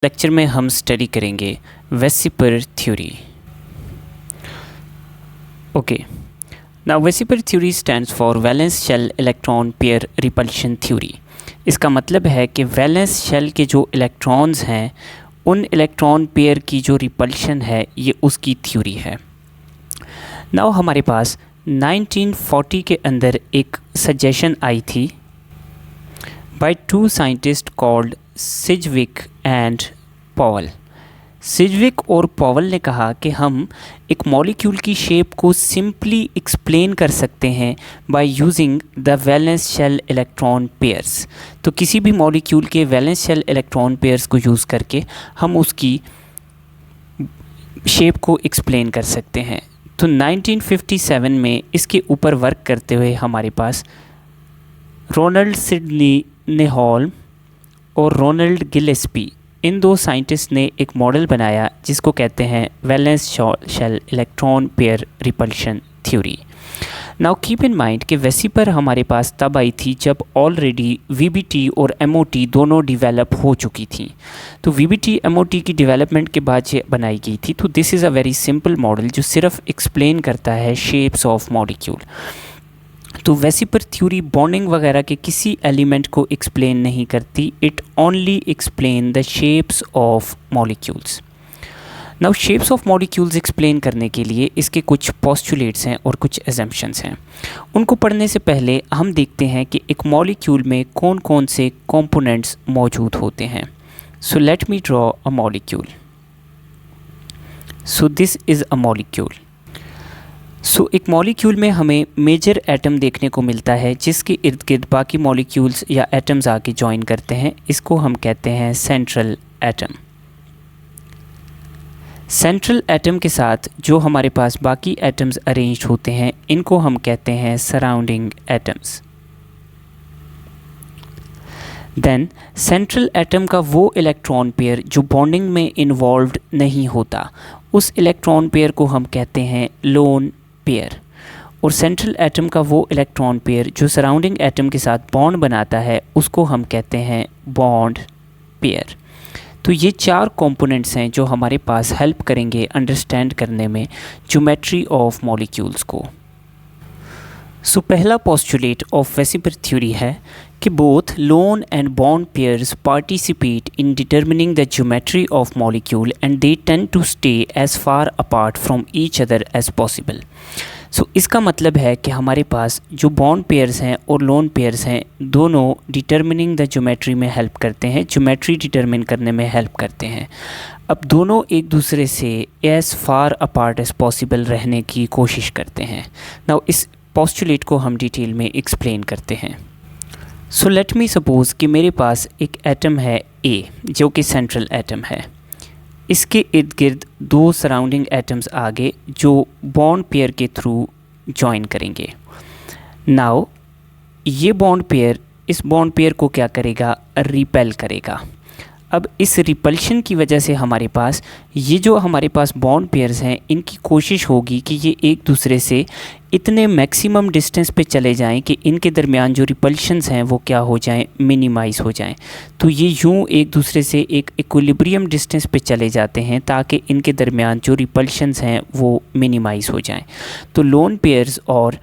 Lecture में हम study करेंगे VSEPR theory. Okay, now VSEPR theory stands for valence shell electron pair repulsion theory. इसका मतलब है कि वैलेंस शेल के जो इलेक्ट्रॉन्स हैं उन इलेक्ट्रॉन पेयर की जो रिपल्शन है ये उसकी थ्योरी है। नाउ हमारे पास 1940 के अंदर एक सजेशन आई थी by two scientists called सिजविक and Powell. सिजविक और पॉवल ने कहा कि हम एक मॉलिक्यूल की शेप को सिंपली एक्सप्लेन कर सकते हैं by using the valence shell electron pairs. तो किसी भी मॉलिक्यूल के वैलेंस शेल इलेक्ट्रॉन पेयर्स को यूज़ करके हम उसकी शेप को एक्सप्लेन कर सकते हैं। तो 1957 में इसके ऊपर वर्क करते हुए हमारे पास रोनाल्ड सिडनी नेहॉल्म और रोनाल्ड गिलेस्पी, इन दो साइंटिस्ट ने एक मॉडल बनाया जिसको कहते हैं valence shell electron pair repulsion theory. Now keep in mind कि वेसिपर हमारे पास तब आई थी जब ऑलरेडी वीबीटी और एमओटी दोनों डिवेलप हो चुकी थी। तो वीबीटी एमओटी की डेवलपमेंट के बाद ये बनाई गई थी। तो this is a very simple model जो सिर्फ एक्सप्लेन करता है शेप्स ऑफ मॉलिक्यूल। तो वेसिपर थ्योरी बॉन्डिंग वगैरह के किसी एलिमेंट को एक्सप्लेन नहीं करती, it only explain the shapes of molecules. Now shapes of molecules explain करने के लिए इसके कुछ पोस्टुलेट्स हैं और कुछ एजम्पशंस हैं। उनको पढ़ने से पहले हम देखते हैं कि एक मॉलिक्यूल में कौन कौन से कंपोनेंट्स मौजूद होते हैं। So let me draw a molecule. So this is a molecule. So एक मॉलिक्यूल में हमें मेजर एटम देखने को मिलता है जिसके इर्द गिर्द बाकी मॉलिक्यूल्स या एटम्स आके ज्वाइन करते हैं। इसको हम कहते हैं सेंट्रल एटम। सेंट्रल एटम के साथ जो हमारे पास बाकी एटम्स अरेंज्ड होते हैं इनको हम कहते हैं surrounding atoms. Then central atom का वो इलेक्ट्रॉन पेयर जो बॉन्डिंग में इन्वॉल्व्ड नहीं होता, उस इलेक्ट्रॉन पेयर को हम कहते हैं लोन पेयर। और सेंट्रल एटम का वो इलेक्ट्रॉन पेयर जो सराउंडिंग एटम के साथ बॉन्ड बनाता है उसको हम कहते हैं बॉन्ड पेयर। तो ये चार कंपोनेंट्स हैं जो हमारे पास हेल्प करेंगे अंडरस्टैंड करने में ज्योमेट्री ऑफ मॉलिक्यूल्स को। सो पहला पोस्टुलेट ऑफ वेसिपर थ्योरी है कि both lone and bond pairs participate in determining the geometry of molecule and they tend to stay as far apart from each other as possible. So इसका मतलब है कि हमारे पास जो बॉन्ड पेयर्स हैं और लोन पेयर्स हैं दोनों डिटर्मिनिंग द ज्योमेट्री में हेल्प करते हैं, ज्योमेट्री डिटर्मिन करने में हेल्प करते हैं। अब दोनों एक दूसरे से as far apart as possible रहने की कोशिश करते हैं। नाउ इस पोस्टुलेट को हम डिटेल में एक्सप्लेन करते हैं। सो लेट मी सपोज़ कि मेरे पास एक एटम है ए जो कि सेंट्रल एटम है। इसके इर्द गिर्द दो सराउंडिंग एटम्स आगे जो बॉन्ड पेयर के थ्रू जॉइन करेंगे। नाउ ये बॉन्ड पेयर इस बॉन्ड पेयर को क्या करेगा, रिपेल करेगा। अब इस रिपल्शन की वजह से हमारे पास ये जो हमारे पास बॉन्ड पेयर्स हैं इनकी कोशिश होगी कि ये एक दूसरे से इतने मैक्सिमम डिस्टेंस पे चले जाएं कि इनके दरमियान जो रिपल्शंस हैं वो क्या हो जाएं, मिनिमाइज हो जाएं। तो ये यूं एक दूसरे से एक इक्विलिब्रियम डिस्टेंस पे चले जाते हैं ताकि इनके दरमियान जो रिपल्शंस हैं वो मिनिमाइज हो जाएं। तो लोन पेयर्स और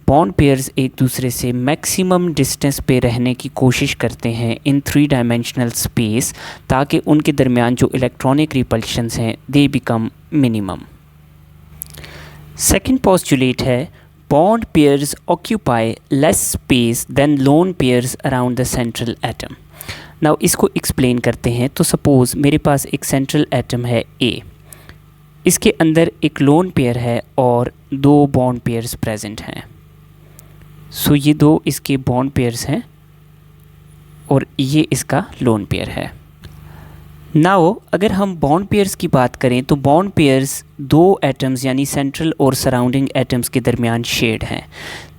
बॉन्ड पेयर्स एक दूसरे से मैक्सिमम डिस्टेंस पे रहने की कोशिश करते हैं इन 3 डायमेंशनल स्पेस ताकि उनके दरमियान जो इलेक्ट्रॉनिक रिपल्शंस हैं they become minimum. Second postulate है bond pairs occupy less space than lone pairs around the central atom. Now इसको एक्सप्लेन करते हैं। तो सपोज़ मेरे पास एक सेंट्रल एटम है ए, इसके अंदर एक लोन पेयर है और दो बॉन्ड पेयर्स प्रेजेंट हैं। सो ये दो इसके बॉन्ड पेयर्स हैं और ये इसका लोन पेयर है। नाउ अगर हम बॉन्ड पेयर्स की बात करें तो बॉन्ड पेयर्स दो एटम्स यानी सेंट्रल और सराउंडिंग एटम्स के दरमियान शेड हैं।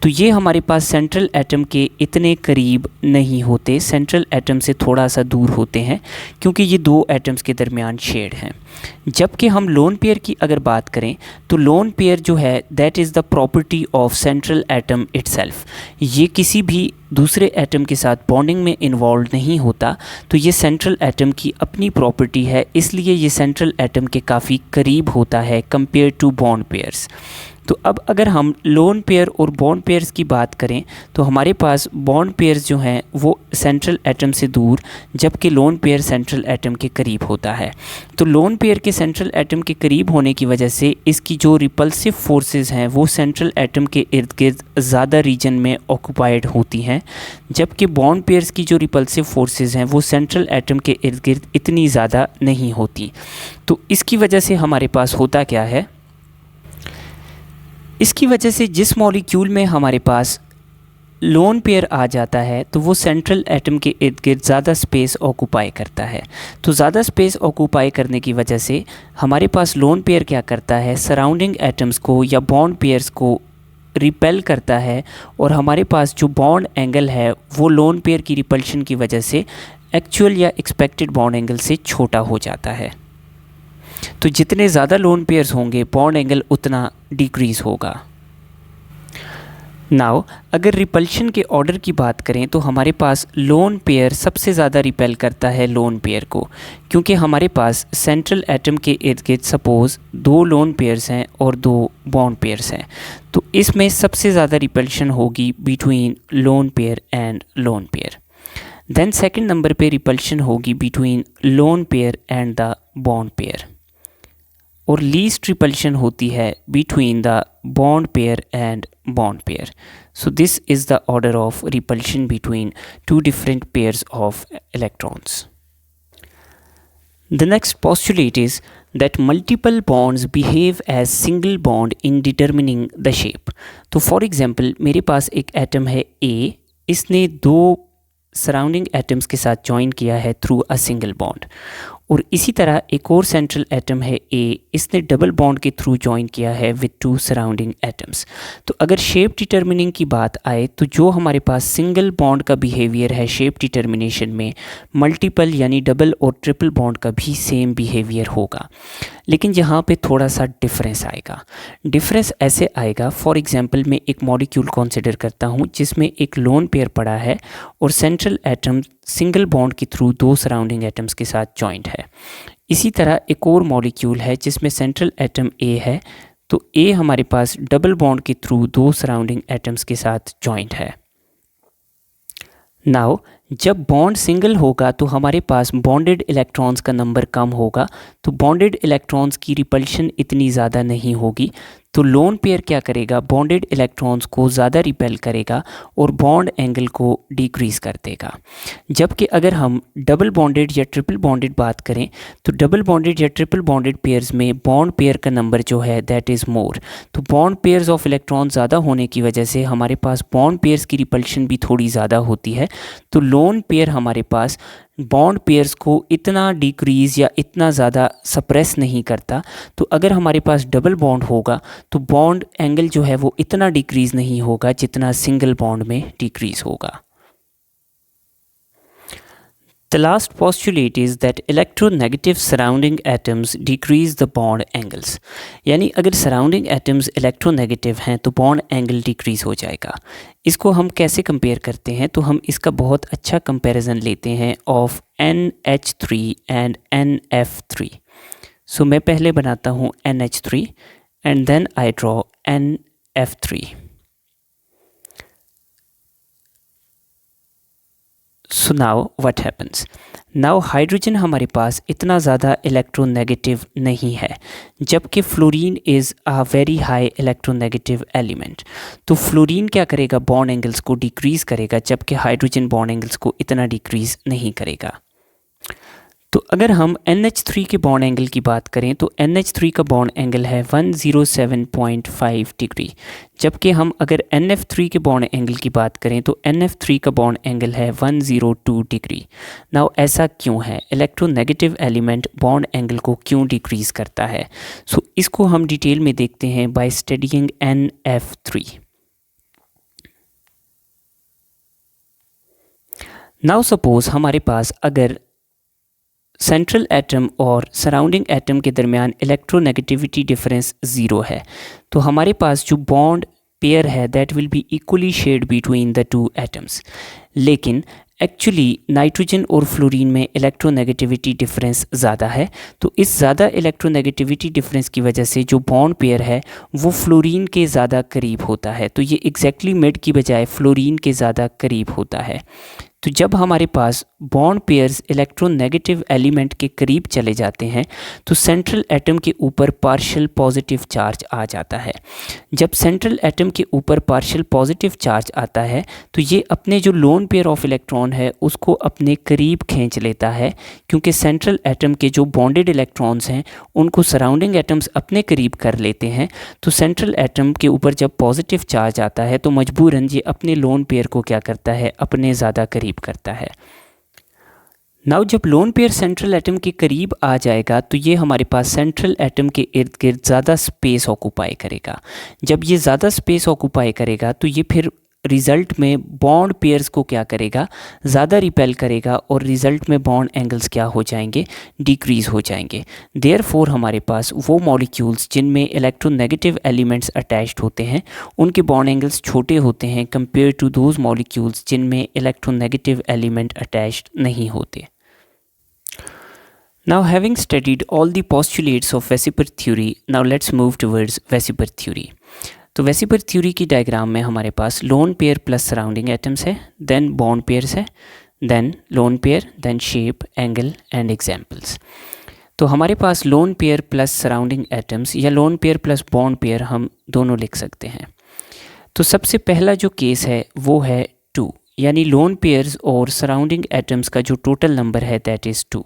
तो ये हमारे पास सेंट्रल एटम के इतने करीब नहीं होते, सेंट्रल एटम से थोड़ा सा दूर होते हैं क्योंकि ये दो एटम्स के दरमियान शेड हैं। जबकि हम लोन पेयर की अगर बात करें तो लोन पेयर जो है that is the property of central atom itself. ये किसी भी दूसरे एटम के साथ बॉन्डिंग में इन्वॉल्व नहीं होता, तो ये सेंट्रल एटम की अपनी प्रॉपर्टी है, इसलिए ये सेंट्रल एटम के काफ़ी करीब होता है कंपेयर टू बॉन्ड पेयर्स। तो अब अगर हम लोन पेयर और बॉन्ड पेयर्स की बात करें तो हमारे पास बॉन्ड पेयर्स जो हैं वो सेंट्रल एटम से दूर, जबकि लोन पेयर सेंट्रल एटम के करीब होता है। तो लोन पेयर के सेंट्रल एटम के करीब होने की वजह से इसकी जो रिपल्सिव फोर्सेस हैं वो सेंट्रल एटम के इर्द गिर्द ज़्यादा रीजन में ऑक्यूपाइड होती हैं, जबकि बॉन्ड पेयर्स की जो रिपल्सिव फोर्सेस हैं वो सेंट्रल एटम के इर्द गिर्द इतनी ज़्यादा नहीं होती। तो इसकी वजह से हमारे पास होता क्या है, इसकी वजह से जिस मॉलिक्यूल में हमारे पास लोन पेयर आ जाता है तो वो सेंट्रल एटम के इर्द गिर्द ज़्यादा स्पेस ऑक्यूपाई करता है। तो ज़्यादा स्पेस ऑक्यूपाई करने की वजह से हमारे पास लोन पेयर क्या करता है, सराउंडिंग एटम्स को या बॉन्ड पेयर्स को रिपेल करता है, और हमारे पास जो बॉन्ड एंगल है वो लोन पेयर की रिपल्शन की वजह से एक्चुअल या एक्सपेक्टेड बॉन्ड एंगल से छोटा हो जाता है। तो जितने ज़्यादा लोन पेयर्स होंगे बॉन्ड एंगल उतना डिक्रीज़ होगा। नाउ अगर रिपल्शन के ऑर्डर की बात करें तो हमारे पास लोन पेयर सबसे ज़्यादा रिपेल करता है लोन पेयर को, क्योंकि हमारे पास सेंट्रल एटम के इर्द गिर्द सपोज़ दो लोन पेयर्स हैं और दो बॉन्ड पेयर्स हैं, तो इसमें सबसे ज़्यादा रिपल्शन होगी between lone pair and lone pair. Then second number पे रिपल्शन होगी between lone pair and the bond pair, और लीस्ट रिपल्शन होती है between the bond pair and bond pair. So this is the order of repulsion between two different pairs of electrons. The next postulate is that multiple bonds behave as single bond in determining the shape. तो for example मेरे पास एक atom है A, इसने दो surrounding atoms के साथ join किया है थ्रू अ सिंगल बॉन्ड, और इसी तरह एक और सेंट्रल एटम है A, इसने डबल बॉन्ड के थ्रू ज्वाइन किया है विद टू सराउंडिंग एटम्स। तो अगर शेप डिटर्मिनिंग की बात आए तो जो हमारे पास सिंगल बॉन्ड का बिहेवियर है शेप डिटर्मिनेशन में, मल्टीपल यानी डबल और ट्रिपल बॉन्ड का भी सेम बिहेवियर होगा। लेकिन यहाँ पे थोड़ा सा डिफरेंस आएगा। डिफरेंस ऐसे आएगा, फॉर एग्जांपल मैं एक मॉलिक्यूल कंसिडर करता हूँ जिसमें एक लोन पेयर पड़ा है और सेंट्रल एटम सिंगल बॉन्ड के थ्रू दो सराउंडिंग एटम्स के साथ जॉइंट है। इसी तरह एक और मॉलिक्यूल है जिसमें सेंट्रल एटम A है, तो A हमारे पास डबल बॉन्ड के थ्रू दो सराउंडिंग एटम्स के साथ जॉइंट है। नाउ जब बॉन्ड सिंगल होगा तो हमारे पास बॉन्डेड इलेक्ट्रॉन्स का नंबर कम होगा, तो बॉन्डेड इलेक्ट्रॉन्स की रिपल्शन इतनी ज़्यादा नहीं होगी। तो लोन पेयर क्या करेगा, बॉन्डेड इलेक्ट्रॉन्स को ज़्यादा रिपेल करेगा और बॉन्ड एंगल को डिक्रीज़ कर देगा। जबकि अगर हम डबल बॉन्डेड या ट्रिपल बॉन्डेड बात करें तो डबल बॉन्डेड या ट्रिपल बॉन्डेड पेयर्स में बॉन्ड पेयर का नंबर जो है दैट इज़ मोर। तो बॉन्ड पेयर्स ऑफ इलेक्ट्रॉन ज़्यादा होने की वजह से हमारे पास बॉन्ड पेयर्स की रिपल्शन भी थोड़ी ज़्यादा होती है। तो लोन पेयर हमारे पास बॉन्ड पेयर्स को इतना डिक्रीज़ या इतना ज़्यादा सप्रेस नहीं करता। तो अगर हमारे पास डबल बॉन्ड होगा तो बॉन्ड एंगल जो है वो इतना डिक्रीज़ नहीं होगा जितना सिंगल बॉन्ड में डिक्रीज़ होगा। The last postulate is that electronegative surrounding atoms decrease the bond angles. यानी अगर सराउंडिंग एटम्स इलेक्ट्रोनेगेटिव हैं तो बॉन्ड एंगल डिक्रीज़ हो जाएगा। इसको हम कैसे कंपेयर करते हैं, तो हम इसका बहुत अच्छा कंपैरिजन लेते हैं ऑफ NH3 एंड NF3। सो मैं पहले बनाता हूँ NH3 and then I draw NF3। So now what happens, now hydrogen हमारे पास इतना ज़्यादा इलेक्ट्रोनेगेटिव नहीं है, जबकि fluorine is a very high electronegative element. तो फ्लोरीन क्या करेगा, बॉन्ड एंगल्स को डिक्रीज़ करेगा, जबकि हाइड्रोजन बॉन्ड एंगल्स को इतना डिक्रीज़ नहीं करेगा। तो अगर हम NH3 के बॉन्ड एंगल की बात करें तो NH3 का बॉन्ड एंगल है 107.5 डिग्री, जबकि हम अगर NF3 के बॉन्ड एंगल की बात करें तो NF3 का बॉन्ड एंगल है 102 डिग्री। नाउ ऐसा क्यों है? इलेक्ट्रोनेगेटिव एलिमेंट बॉन्ड एंगल को क्यों डिक्रीज़ करता है? सो इसको हम डिटेल में देखते हैं bye studying NF3। Now suppose हमारे पास अगर सेंट्रल एटम और सराउंडिंग एटम के दरमियान इलेक्ट्रोनेगेटिविटी डिफरेंस ज़ीरो है, तो हमारे पास जो बॉन्ड पेयर है that will be equally shared between the two atoms. लेकिन एक्चुअली नाइट्रोजन और फ्लोरीन में इलेक्ट्रोनेगेटिविटी डिफरेंस ज़्यादा है, तो इस ज़्यादा इलेक्ट्रोनेगेटिविटी डिफरेंस की वजह से जो बॉन्ड पेयर है वो फ्लोरीन के ज़्यादा करीब होता है। तो ये एग्जैक्टली मिड की बजाय फ्लोरीन के ज़्यादा करीब होता है। तो जब हमारे पास बॉन्ड पेयर्स इलेक्ट्रोनेगेटिव एलिमेंट के करीब चले जाते हैं तो सेंट्रल एटम के ऊपर पार्शियल पॉजिटिव चार्ज आ जाता है। जब सेंट्रल एटम के ऊपर पार्शियल पॉजिटिव चार्ज आता है तो ये अपने जो लोन पेयर ऑफ इलेक्ट्रॉन है उसको अपने करीब खींच लेता है, क्योंकि सेंट्रल एटम के जो बॉन्डेड इलेक्ट्रॉन्स हैं उनको सराउंडिंग एटम्स अपने करीब कर लेते हैं। तो सेंट्रल एटम के ऊपर जब पॉजिटिव चार्ज आता है तो मजबूरन ये अपने लोन पेयर को क्या करता है, अपने ज़्यादा करीब करता है। नाउ जब लोन पेयर सेंट्रल एटम के करीब आ जाएगा तो ये हमारे पास सेंट्रल एटम के इर्द गिर्द ज़्यादा स्पेस ऑक्यूपाई करेगा। जब ये ज़्यादा स्पेस ऑक्यूपाई करेगा तो ये फिर रिज़ल्ट में बॉन्ड पेयर्स को क्या करेगा, ज़्यादा रिपेल करेगा और रिज़ल्ट में बॉन्ड एंगल्स क्या हो जाएंगे, डिक्रीज़ हो जाएंगे। देयरफॉर हमारे पास वो मॉलिक्यूल्स जिनमें इलेक्ट्रोनेगेटिव एलिमेंट्स अटैच्ड होते हैं उनके बॉन्ड एंगल्स छोटे होते हैं कंपेयर टू दोज मॉलिक्यूल्स जिनमें इलेक्ट्रोनेगेटिव एलिमेंट अटैच्ड नहीं होते। Now having studied all the postulates of Vesiper theory, now let's move towards Vesiper theory. तो वेसिपर थ्योरी की डायग्राम में हमारे पास lone pair plus surrounding atoms है, देन बॉन्ड पेयर्स है, then lone pair, then shape, angle and examples. तो हमारे पास lone pair plus surrounding atoms या lone pair plus bond pair हम दोनों लिख सकते हैं। तो सबसे पहला जो केस है वो है 2, यानी लोन पेयर्स और सराउंडिंग एटम्स का जो टोटल नंबर है दैट इज़ 2।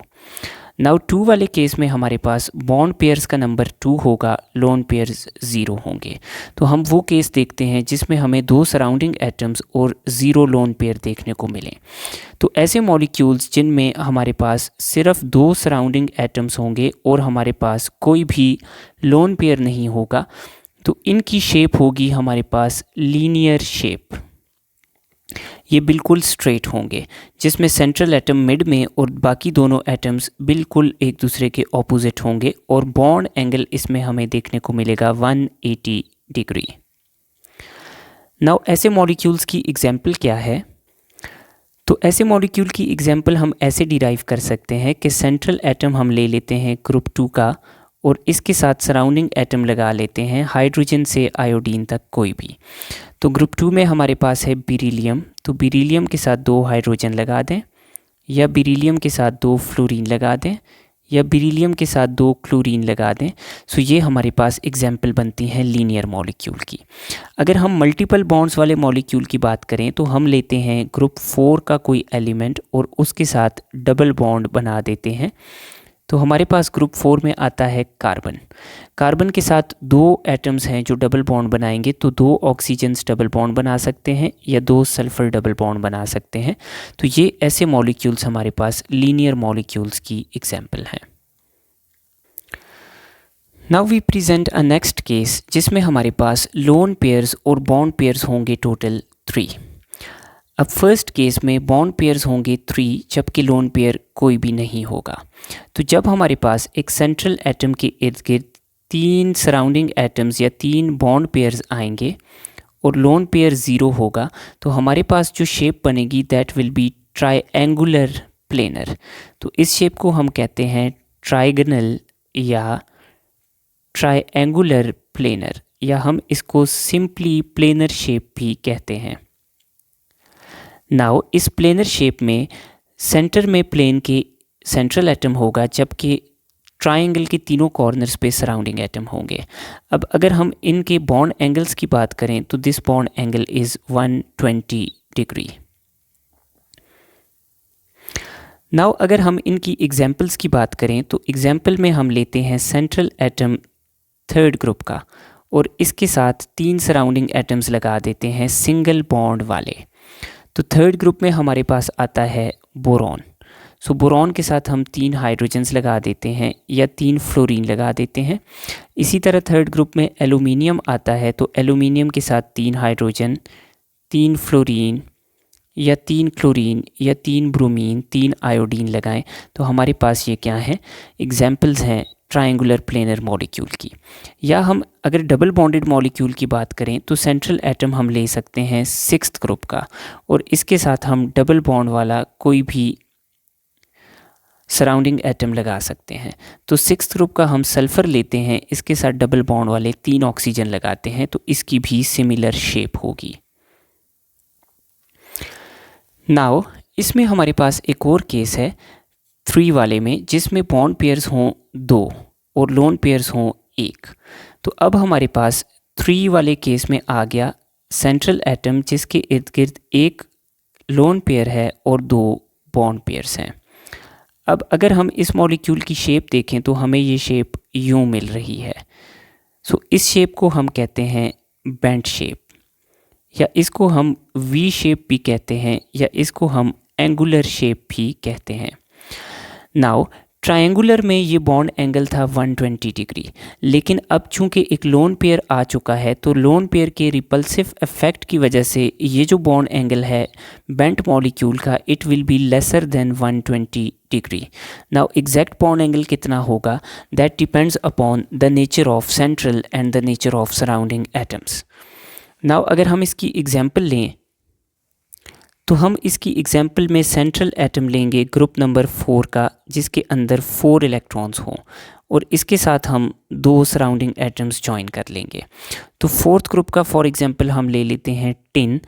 नाउ 2 वाले केस में हमारे पास बॉन्ड पेयर्स का नंबर 2 होगा, लोन पेयर्स 0 होंगे। तो हम वो केस देखते हैं जिसमें हमें 2 सराउंडिंग एटम्स और 0 लोन पेयर देखने को मिले। तो ऐसे मॉलिक्यूल्स जिनमें हमारे पास सिर्फ 2 सराउंडिंग एटम्स होंगे और हमारे पास कोई भी लोन पेयर नहीं होगा, तो इनकी शेप होगी हमारे पास लीनियर शेप। ये बिल्कुल स्ट्रेट होंगे जिसमें सेंट्रल एटम मिड में और बाकी दोनों एटम्स बिल्कुल एक दूसरे के ऑपोजिट होंगे और बॉन्ड एंगल इसमें हमें देखने को मिलेगा 180 डिग्री। नाउ ऐसे मॉलिक्यूल्स की एग्जांपल क्या है? तो ऐसे मॉलिक्यूल की एग्जांपल हम ऐसे डिराइव कर सकते हैं कि सेंट्रल एटम हम ले लेते हैं ग्रुप 2 का और इसके साथ सराउंडिंग एटम लगा लेते हैं हाइड्रोजन से आयोडीन तक कोई भी। तो ग्रुप 2 में हमारे पास है बेरिलियम, तो बेरिलियम के साथ 2 हाइड्रोजन लगा दें, या बेरिलियम के साथ 2 फ्लोरीन लगा दें, या बेरिलियम के साथ 2 क्लोरीन लगा दें। सो ये हमारे पास एग्जाम्पल बनती हैं लीनियर मॉलिक्यूल की। अगर हम मल्टीपल बॉन्ड्स वाले मॉलिक्यूल की बात करें तो हम लेते हैं ग्रुप 4 का कोई एलिमेंट और उसके साथ डबल बॉन्ड बना देते हैं। तो हमारे पास ग्रुप 4 में आता है कार्बन। कार्बन के साथ 2 एटम्स हैं जो डबल बॉन्ड बनाएंगे, तो 2 ऑक्सीजन्स डबल बॉन्ड बना सकते हैं या 2 सल्फर डबल बॉन्ड बना सकते हैं। तो ये ऐसे मॉलिक्यूल्स हमारे पास लीनियर मॉलिक्यूल्स की एग्जाम्पल हैं। Now we present a next case जिसमें हमारे पास लोन पेयर्स और बॉन्ड पेयर्स होंगे टोटल 3। अब फर्स्ट केस में बॉन्ड पेयर्स होंगे 3 जबकि लोन पेयर कोई भी नहीं होगा। तो जब हमारे पास एक सेंट्रल एटम के इर्द गिर्द 3 सराउंडिंग एटम्स या 3 बॉन्ड पेयर्स आएंगे और लोन पेयर 0 होगा, तो हमारे पास जो शेप बनेगी that will be triangular planar. तो इस शेप को हम कहते हैं ट्राइगोनल या ट्रायंगुलर प्लेनर, या हम इसको सिंपली प्लेनर शेप भी कहते हैं। नाउ इस प्लेनर शेप में सेंटर में प्लेन के सेंट्रल एटम होगा जबकि ट्रायंगल के तीनों कॉर्नर्स पे सराउंडिंग एटम होंगे। अब अगर हम इनके बॉन्ड एंगल्स की बात करें तो this bond angle is 120 degree. Now अगर हम इनकी एग्जाम्पल्स की बात करें तो एग्जाम्पल में हम लेते हैं सेंट्रल एटम थर्ड ग्रुप का और इसके साथ 3 सराउंडिंग एटम्स लगा देते हैं सिंगल बॉन्ड वाले। तो थर्ड ग्रुप में हमारे पास आता है बोरॉन। सो बोरॉन के साथ हम 3 हाइड्रोजन्स लगा देते हैं या 3 फ्लोरीन लगा देते हैं। इसी तरह थर्ड ग्रुप में एल्यूमिनियम आता है तो एल्यूमिनियम के साथ 3 हाइड्रोजन, 3 फ्लोरीन या 3 क्लोरीन या 3 ब्रोमीन, 3 आयोडीन लगाएं तो हमारे पास ये क्या है, एग्जाम्पल्स हैं ट्रायंगुलर प्लेनर मॉलिक्यूल की। या हम अगर डबल बॉन्डेड मॉलिक्यूल की बात करें तो सेंट्रल एटम हम ले सकते हैं सिक्स्थ ग्रुप का और इसके साथ हम डबल बॉन्ड वाला कोई भी सराउंडिंग एटम लगा सकते हैं। तो सिक्स्थ ग्रुप का हम सल्फ़र लेते हैं, इसके साथ डबल बॉन्ड वाले 3 ऑक्सीजन लगाते हैं तो इसकी भी सिमिलर शेप होगी। नाउ इसमें हमारे पास एक और केस है 3 वाले में जिसमें बॉन्ड पेयर्स हों 2 और लोन पेयर्स हों 1। तो अब हमारे पास 3 वाले केस में आ गया सेंट्रल एटम जिसके इर्द गिर्द एक लोन पेयर है और 2 बॉन्ड पेयर्स हैं। अब अगर हम इस मॉलिक्यूल की शेप देखें तो हमें ये शेप यूं मिल रही है। सो इस शेप को हम कहते हैं बेंट शेप, या इसको हम वी शेप भी कहते हैं, या इसको हम एंगुलर शेप भी कहते हैं। नाउ ट्रायंगुलर में ये बॉन्ड एंगल था 120 डिग्री, लेकिन अब चूंकि एक लोन पेयर आ चुका है तो लोन पेयर के रिपल्सिव इफेक्ट की वजह से ये जो बॉन्ड एंगल है बेंट मॉलिक्यूल का it will be lesser than 120 degree. Now exact bond angle कितना होगा that depends upon the nature of central and the nature of surrounding atoms. Now अगर हम इसकी एग्जाम्पल लें तो हम इसकी एग्जाम्पल में सेंट्रल एटम लेंगे ग्रुप नंबर 4 का जिसके अंदर 4 इलेक्ट्रॉन्स हों और इसके साथ हम 2 सराउंडिंग एटम्स ज्वाइन कर लेंगे। तो फोर्थ ग्रुप का फॉर एग्जांपल हम ले लेते हैं टिन।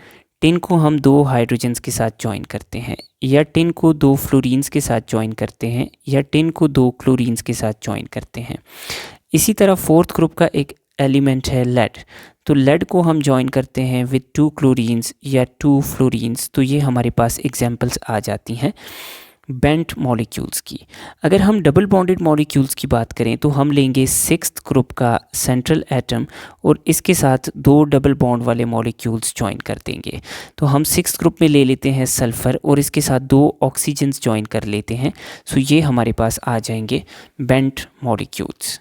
टिन को हम 2 हाइड्रोजन्स के साथ ज्वाइन करते हैं, या टिन को 2 फ्लोरीन्स के साथ ज्वाइन करते हैं, या टिन को 2 क्लोरीन्स के साथ ज्वाइन करते हैं। इसी तरह फोर्थ ग्रुप का एक एलिमेंट है लेड। तो लेड को हम ज्वाइन करते हैं विद 2 क्लोरीन्स या 2 फ्लोरीन्स। तो ये हमारे पास एग्जांपल्स आ जाती हैं बेंट मॉलिक्यूल्स की। अगर हम डबल बॉन्डेड मॉलिक्यूल्स की बात करें तो हम लेंगे सिक्स्थ ग्रुप का सेंट्रल एटम और इसके साथ 2 डबल बॉन्ड वाले मॉलिक्यूल्स ज्वाइन कर देंगे। तो हम सिक्स्थ ग्रुप में ले लेते हैं सल्फ़र और इसके साथ 2 ऑक्सीजन्स ज्वाइन कर लेते हैं। सो ये हमारे पास आ जाएंगे बेंट मॉलिक्यूल्स।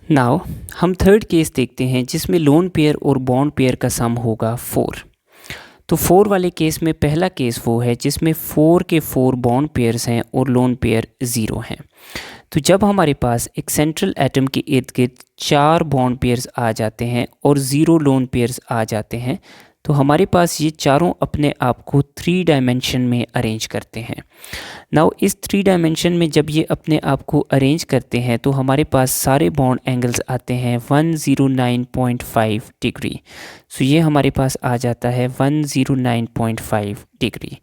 नाउ हम थर्ड केस देखते हैं जिसमें लोन पेयर और बॉन्ड पेयर का सम होगा 4। तो 4 वाले केस में पहला केस वो है जिसमें 4 के 4 बॉन्ड पेयर्स हैं और लोन पेयर 0 हैं। तो जब हमारे पास एक सेंट्रल एटम के इर्द गिर्द 4 बॉन्ड पेयर्स आ जाते हैं और 0 लोन पेयर्स आ जाते हैं तो हमारे पास ये चारों अपने आप को 3 डायमेंशन में अरेंज करते हैं। नाउ इस 3 डायमेंशन में जब ये अपने आप को अरेंज करते हैं तो हमारे पास सारे बॉन्ड एंगल्स आते हैं 109.5 डिग्री। सो ये हमारे पास आ जाता है 109.5 डिग्री।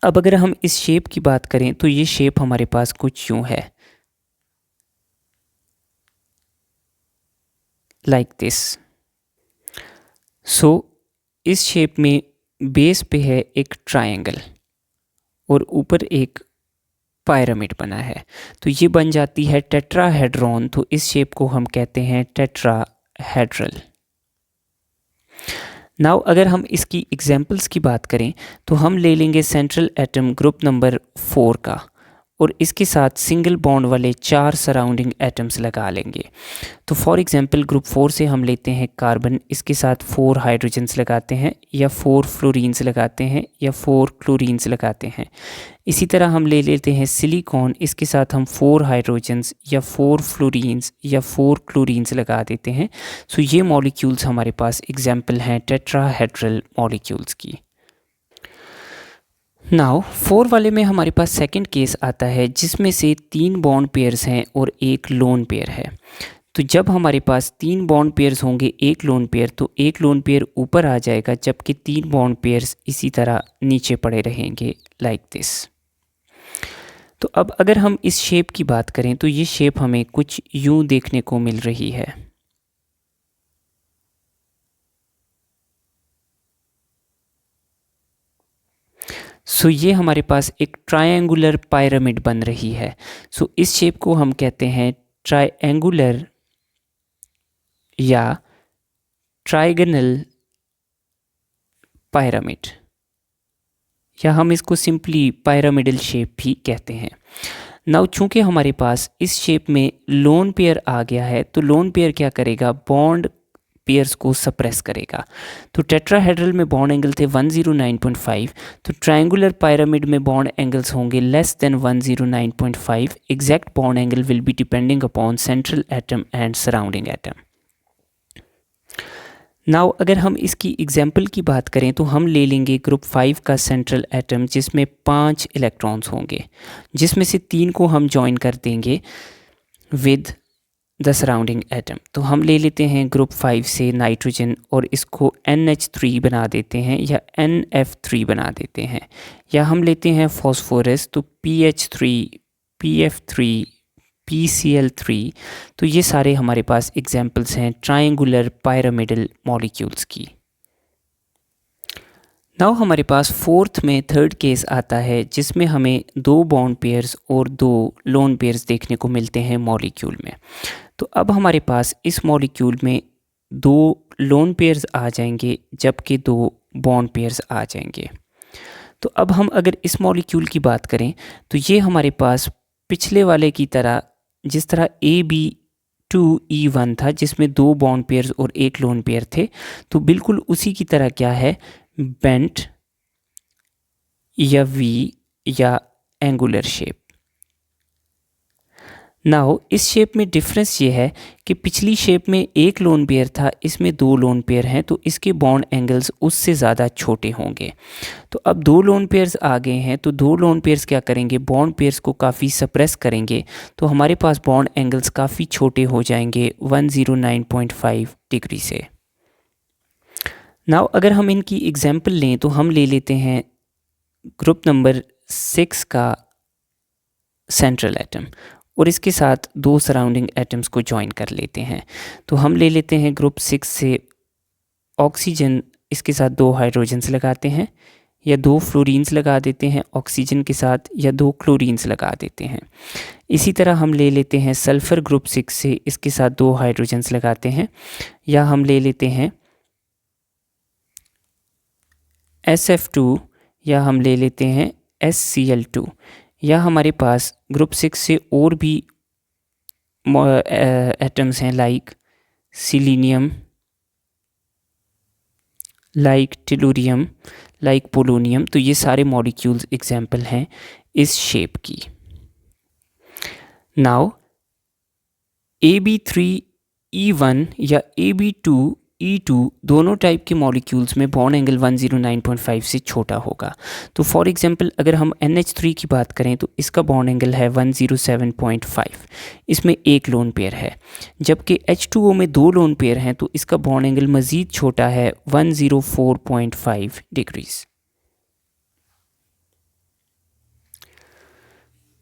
अब अगर हम इस शेप की बात करें तो ये शेप हमारे पास कुछ यूँ है, लाइक दिस। सो इस शेप में बेस पे है एक ट्रायंगल और ऊपर एक पिरामिड बना है, तो ये बन जाती है टेट्राहेड्रॉन। तो इस शेप को हम कहते हैं टेट्राहेड्रल। नाउ अगर हम इसकी एग्जाम्पल्स की बात करें तो हम ले लेंगे सेंट्रल एटम ग्रुप नंबर 4 का और इसके साथ सिंगल बॉन्ड वाले 4 सराउंडिंग एटम्स लगा लेंगे। तो फॉर एग्जांपल ग्रुप 4 से हम लेते हैं कार्बन, इसके साथ 4 हाइड्रोजन्स लगाते हैं, या 4 फ्लोरीन्स लगाते हैं, या 4 क्लोरीन्स लगाते हैं। इसी तरह हम ले लेते हैं सिलिकॉन, इसके साथ हम 4 हाइड्रोजन्स या 4 फ्लोरीन्स या 4 क्लोरीन्स लगा देते हैं। सो ये मॉलिक्यूल्स हमारे पास एग्जाम्पल हैं टेट्राहेड्रल मॉलिक्यूल्स की। नाउ 4 वाले में हमारे पास सेकंड केस आता है जिसमें से 3 बॉन्ड पेयर्स हैं और एक लोन पेयर है। तो जब हमारे पास 3 बॉन्ड पेयर्स होंगे एक लोन पेयर, तो एक लोन पेयर ऊपर आ जाएगा जबकि 3 बॉन्ड पेयर्स इसी तरह नीचे पड़े रहेंगे, लाइक दिस। तो अब अगर हम इस शेप की बात करें तो ये शेप हमें कुछ यूं देखने को मिल रही है। सो ये हमारे पास एक ट्रायंगुलर पिरामिड बन रही है। सो इस शेप को हम कहते हैं ट्रायंगुलर या ट्राइगोनल पिरामिड, या हम इसको सिंपली पिरामिडल शेप भी कहते हैं। नाउ चूंकि हमारे पास इस शेप में लोन पेयर आ गया है, तो लोन पेयर क्या करेगा, बॉन्ड पेयर्स को सप्रेस करेगा। तो टेट्राहेड्रल में बॉन्ड एंगल थे 109.5, तो ट्रायंगुलर पिरामिड में बॉन्ड एंगल्स होंगे less than 109.5। Exact bond angle will be depending upon central atom and surrounding atom. Now अगर हम इसकी एग्जाम्पल की बात करें तो हम ले लेंगे ग्रुप 5 का सेंट्रल एटम जिसमें 5 इलेक्ट्रॉन्स होंगे, जिसमें से 3 को हम जॉइन कर देंगे विद द सराउंडिंग एटम। तो हम ले लेते हैं ग्रुप 5 से नाइट्रोजन और इसको NH3 बना देते हैं या NF3 बना देते हैं, या हम लेते हैं फॉस्फोरस तो PH3, PF3, PCl3। तो ये सारे हमारे पास एग्जाम्पल्स हैं ट्रायंगुलर पिरामिडल मॉलिक्यूल्स की। नाउ हमारे पास फोर्थ में थर्ड केस आता है जिसमें हमें 2 बॉन्ड पेयर्स और 2 लोन पेयर्स देखने को मिलते हैं मॉलिक्यूल में। तो अब हमारे पास इस मॉलिक्यूल में 2 लोन पेयर्स आ जाएंगे जबकि 2 बॉन्ड पेयर्स आ जाएंगे। तो अब हम अगर इस मॉलिक्यूल की बात करें तो ये हमारे पास पिछले वाले की तरह, जिस तरह AB2E1 था जिसमें 2 बॉन्ड पेयर्स और 1 लोन पेयर थे, तो बिल्कुल उसी की तरह क्या है, बेंट या वी या एंगुलर शेप। नाउ इस शेप में डिफरेंस ये है कि पिछली शेप में 1 लोन पेयर था, इसमें 2 लोन पेयर हैं, तो इसके बॉन्ड एंगल्स उससे ज़्यादा छोटे होंगे। तो अब 2 लोन पेयर्स आ गए हैं, तो 2 लोन पेयर्स क्या करेंगे, बॉन्ड पेयर्स को काफ़ी सप्रेस करेंगे, तो हमारे पास बॉन्ड एंगल्स काफ़ी छोटे हो जाएंगे 109.5 डिग्री से। नाउ अगर हम इनकी एग्जाम्पल लें तो हम ले लेते हैं ग्रुप नंबर 6 का सेंट्रल एटम और इसके साथ 2 सराउंडिंग एटम्स को ज्वाइन कर लेते हैं। तो हम ले लेते हैं ग्रुप 6 से ऑक्सीजन, इसके साथ 2 हाइड्रोजन्स लगाते हैं या 2 फ्लोरीन्स लगा देते हैं ऑक्सीजन के साथ, या 2 क्लोरीन्स लगा देते हैं। इसी तरह हम ले लेते हैं सल्फ़र ग्रुप 6 से, इसके साथ 2 हाइड्रोजन्स लगाते हैं, या हम ले लेते हैं SF2, या हम ले लेते हैं SCl2, या हमारे पास ग्रुप 6 से और भी एटम्स हैं like selenium, like tellurium, like polonium. तो ये सारे मॉलिक्यूल्स एग्जाम्पल हैं इस शेप की। नाउ AB3E1 या AB2E2 दोनों टाइप के मॉलिक्यूल्स में बॉन्ड एंगल 109.5 से छोटा होगा। तो फॉर एग्जांपल अगर हम NH3 की बात करें तो इसका बॉन्ड एंगल है 107.5, इसमें 1 लोन पेयर है, जबकि H2O में 2 लोन पेयर हैं, तो इसका बॉन्ड एंगल मज़ीद छोटा है 104.5 degrees.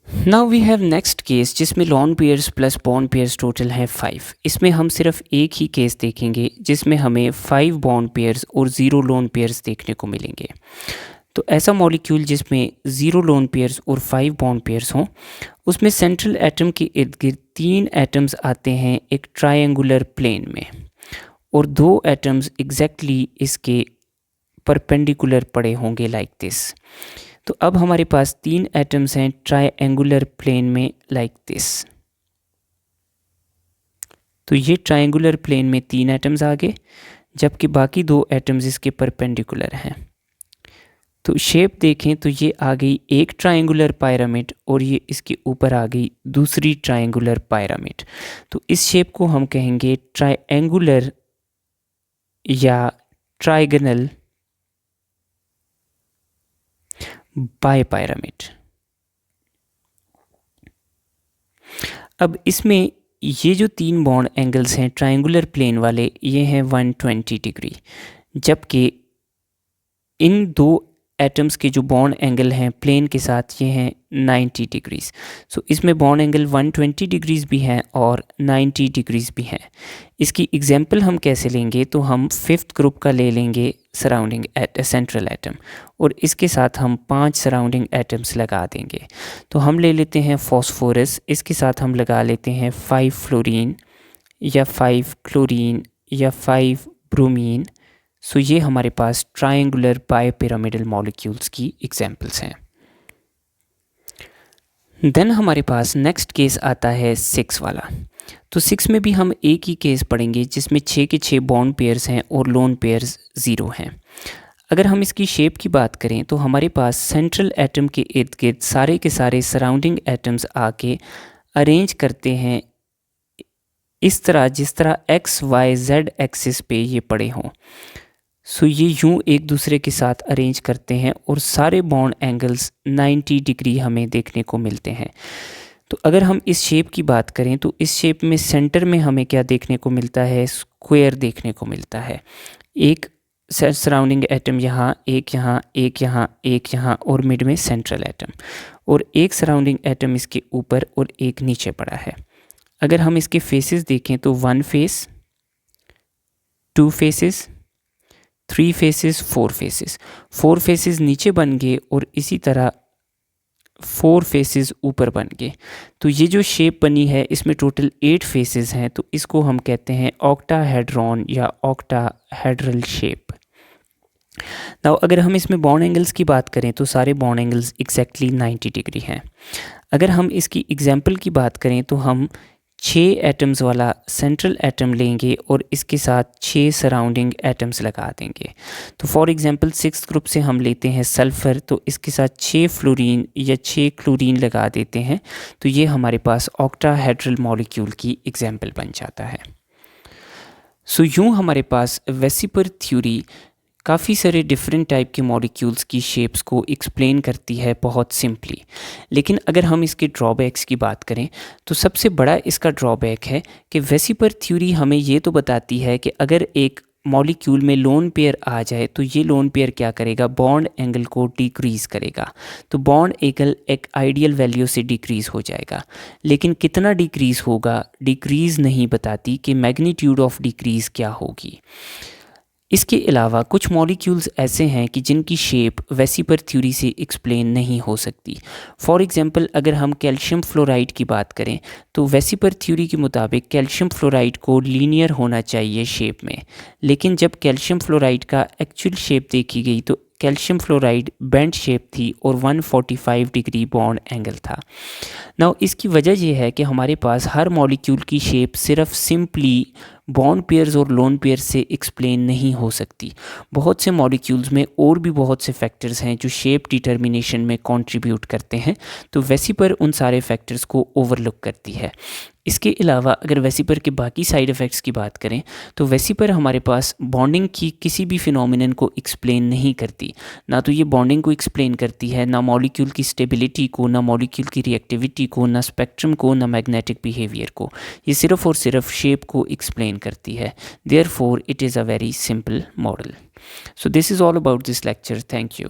Now we have next case जिसमें lone pairs plus bond pairs total हैं 5। इसमें हम सिर्फ एक ही केस देखेंगे जिसमें हमें 5 बॉन्ड पेयर्स और 0 लोन पेयर्स देखने को मिलेंगे। तो ऐसा मॉलिक्यूल जिसमें 0 लोन पेयर्स और 5 बॉन्ड पेयर्स हों, उसमें सेंट्रल एटम के इर्द गिर्द 3 एटम्स आते हैं एक ट्रायंगुलर प्लेन में, और 2 एटम्स एग्जैक्टली इसके परपेंडिकुलर पड़े होंगे लाइक दिस। तो अब हमारे पास 3 एटम्स हैं ट्रायंगुलर प्लेन में लाइक दिस। तो ये ट्रायंगुलर प्लेन में 3 एटम्स आ गए, जबकि बाकी 2 एटम्स इसके परपेंडिकुलर हैं। तो शेप देखें तो ये आ गई एक ट्रायंगुलर पिरामिड और ये इसके ऊपर आ गई दूसरी ट्रायंगुलर पिरामिड। तो इस शेप को हम कहेंगे ट्रायंगुलर या ट्राइगोनल बाइपिरामिड। अब इसमें ये जो 3 बॉन्ड एंगल्स हैं ट्रायंगुलर प्लेन वाले, ये हैं 120 डिग्री, जबकि इन 2 एटम्स के जो बॉन्ड एंगल हैं प्लेन के साथ ये हैं 90 डिग्रीज़। सो इसमें बॉन्ड एंगल 120 डिग्रीज़ भी हैं और 90 डिग्रीज़ भी हैं। इसकी एग्जांपल हम कैसे लेंगे, तो हम 5th ग्रुप का ले लेंगे सराउंडिंग सेंट्रल एटम और इसके साथ हम 5 सराउंडिंग एटम्स लगा देंगे। तो हम ले लेते हैं फॉस्फोरस, इसके साथ हम लगा लेते हैं 5 फ्लोरीन या 5 क्लोरीन या 5 ब्रोमीन। सो ये हमारे पास ट्रायंगुलर बायपिरामिडल मॉलिक्यूल्स की एग्जांपल्स हैं। देन हमारे पास नेक्स्ट केस आता है 6 वाला। तो 6 में भी हम एक ही केस पढ़ेंगे जिसमें 6 के 6 बॉन्ड पेयर्स हैं और लोन पेयर्स 0 हैं। अगर हम इसकी शेप की बात करें तो हमारे पास सेंट्रल एटम के इर्द गिर्द सारे के सारे सराउंडिंग एटम्स आके अरेंज करते हैं इस तरह जिस तरह एक्स वाई जेड एक्सिस पे ये पड़े हों। सो ये यूं एक दूसरे के साथ अरेंज करते हैं और सारे बॉन्ड एंगल्स 90 डिग्री हमें देखने को मिलते हैं। तो अगर हम इस शेप की बात करें तो इस शेप में सेंटर में हमें क्या देखने को मिलता है, स्क्वायर देखने को मिलता है। एक सराउंडिंग एटम यहाँ, एक यहाँ, एक यहाँ, एक यहाँ और मिड में सेंट्रल एटम, और एक सराउंडिंग एटम इसके ऊपर और एक नीचे पड़ा है। अगर हम इसके फेसेस देखें तो 1 face, 2 faces, 3 faces, 4 faces. 4 faces नीचे बन गए और इसी तरह 4 फेसेस ऊपर बन गए। तो ये जो शेप बनी है इसमें टोटल 8 फेसेस हैं, तो इसको हम कहते हैं ऑक्टाहेड्रॉन या ऑक्टाहेड्रल शेप। नाउ अगर हम इसमें बॉन्ड एंगल्स की बात करें तो सारे बॉन्ड एंगल्स एग्जैक्टली 90 डिग्री हैं। अगर हम इसकी एग्जांपल की बात करें तो हम 6 एटम्स वाला सेंट्रल एटम लेंगे और इसके साथ 6 सराउंडिंग एटम्स लगा देंगे। तो फॉर एग्जांपल 6th ग्रुप से हम लेते हैं सल्फ़र, तो इसके साथ 6 फ्लोरीन या 6 क्लोरीन लगा देते हैं। तो ये हमारे पास ऑक्टाहेड्रल मॉलिक्यूल की एग्जांपल बन जाता है। सो यूँ हमारे पास वेसिपर थ्योरी काफ़ी सारे डिफरेंट टाइप के मॉलिक्यूल्स की शेप्स को एक्सप्लेन करती है बहुत सिंपली। लेकिन अगर हम इसके ड्रॉबैक्स की बात करें तो सबसे बड़ा इसका ड्रॉबैक है कि वेसिपर थ्योरी हमें ये तो बताती है कि अगर एक मॉलिक्यूल में लोन पेयर आ जाए तो ये लोन पेयर क्या करेगा, बॉन्ड एंगल को डिक्रीज़ करेगा। तो बॉन्ड एंगल एक आइडियल वैल्यू से डिक्रीज़ हो जाएगा, लेकिन कितना डिक्रीज़ होगा डिक्रीज़ नहीं बताती कि मैग्नीट्यूड ऑफ डिक्रीज़ क्या होगी। इसके अलावा कुछ मॉलिक्यूल्स ऐसे हैं कि जिनकी शेप वेसिपर थ्योरी से एक्सप्लेन नहीं हो सकती। फॉर एग्जांपल अगर हम कैल्शियम फ्लोराइड की बात करें तो वेसिपर थ्योरी के मुताबिक कैल्शियम फ्लोराइड को लीनियर होना चाहिए शेप में, लेकिन जब कैल्शियम फ्लोराइड का एक्चुअल शेप देखी गई तो कैल्शियम फ्लोराइड बेंड शेप थी और 145 डिग्री बॉन्ड एंगल था। नाउ इसकी वजह यह है कि हमारे पास हर मॉलिक्यूल की शेप सिर्फ सिंपली बॉन्ड पेयर्स और लोन पेयर से एक्सप्लेन नहीं हो सकती। बहुत से मॉलिक्यूल्स में और भी बहुत से फैक्टर्स हैं जो शेप डिटर्मिनेशन में कंट्रीब्यूट करते हैं, तो वेसिपर उन सारे फैक्टर्स को ओवरलुक करती है। इसके अलावा अगर वेसिपर के बाकी साइड इफ़ेक्ट्स की बात करें तो वेसिपर हमारे पास बॉन्डिंग की किसी भी फिनोमिनन को एक्सप्लेन नहीं करती। ना तो ये बॉन्डिंग को एक्सप्लेन करती है, ना मॉलिक्यूल की स्टेबिलिटी को, ना मॉलिक्यूल की रिएक्टिविटी को, ना स्पेक्ट्रम को, ना मैग्नेटिक बिहेवियर को। ये सिर्फ और सिर्फ शेप को एक्सप्लेन करती है। Therefore it is a very simple model. So this is all about this lecture. Thank you.